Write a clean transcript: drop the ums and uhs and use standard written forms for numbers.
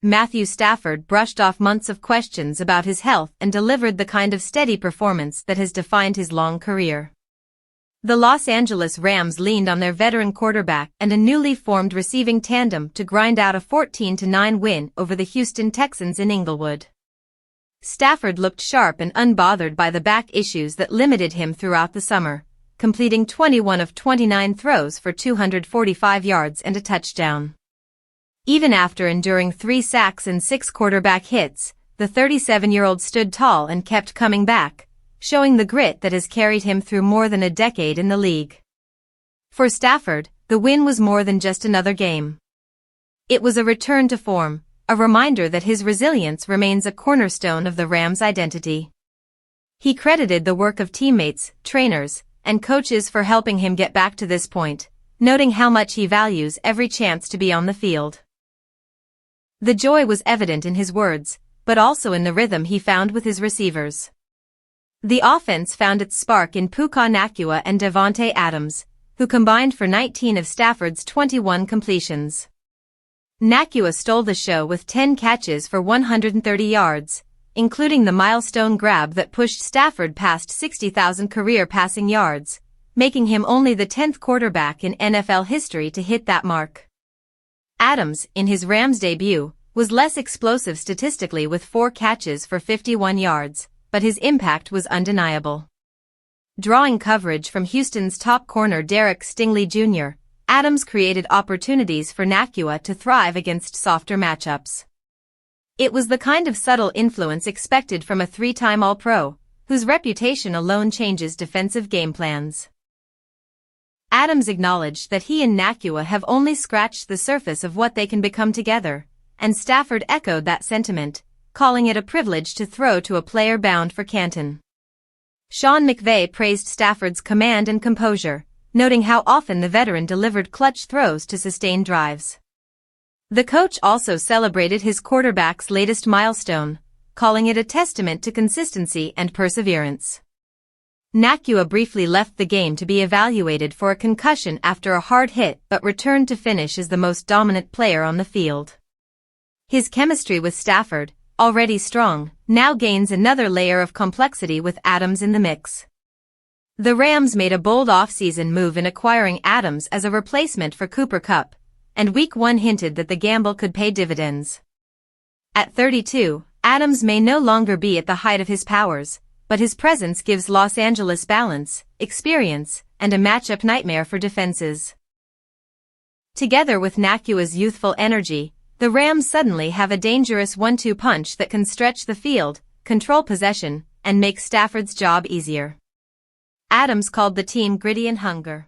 Matthew Stafford brushed off months of questions about his health and delivered the kind of steady performance that has defined his long career. The Los Angeles Rams leaned on their veteran quarterback and a newly formed receiving tandem to grind out a 14-9 win over the Houston Texans in Inglewood. Stafford looked sharp and unbothered by the back issues that limited him throughout the summer, completing 21 of 29 throws for 245 yards and a touchdown. Even after enduring 3 sacks and 6 quarterback hits, the 37-year-old stood tall and kept coming back, showing the grit that has carried him through more than a decade in the league. For Stafford, the win was more than just another game. It was a return to form, a reminder that his resilience remains a cornerstone of the Rams' identity. He credited the work of teammates, trainers, and coaches for helping him get back to this point, noting how much he values every chance to be on the field. The joy was evident in his words, but also in the rhythm he found with his receivers. The offense found its spark in Puka Nacua and Davante Adams, who combined for 19 of Stafford's 21 completions. Nacua stole the show with 10 catches for 130 yards, including the milestone grab that pushed Stafford past 60,000 career passing yards, making him only the 10th quarterback in NFL history to hit that mark. Adams, in his Rams debut, was less explosive statistically with 4 catches for 51 yards, but his impact was undeniable. Drawing coverage from Houston's top corner Derek Stingley Jr., Adams created opportunities for Nacua to thrive against softer matchups. It was the kind of subtle influence expected from a 3-time All-Pro, whose reputation alone changes defensive game plans. Adams acknowledged that he and Nacua have only scratched the surface of what they can become together, and Stafford echoed that sentiment, calling it a privilege to throw to a player bound for Canton. Sean McVay praised Stafford's command and composure, noting how often the veteran delivered clutch throws to sustain drives. The coach also celebrated his quarterback's latest milestone, calling it a testament to consistency and perseverance. Nacua briefly left the game to be evaluated for a concussion after a hard hit but returned to finish as the most dominant player on the field. His chemistry with Stafford, already strong, now gains another layer of complexity with Adams in the mix. The Rams made a bold offseason move in acquiring Adams as a replacement for Cooper Kupp, and Week 1 hinted that the gamble could pay dividends. At 32, Adams may no longer be at the height of his powers, but his presence gives Los Angeles balance, experience, and a matchup nightmare for defenses. Together with Nacua's youthful energy, the Rams suddenly have a dangerous 1-2 punch that can stretch the field, control possession, and make Stafford's job easier. Adams called the team gritty and hunger.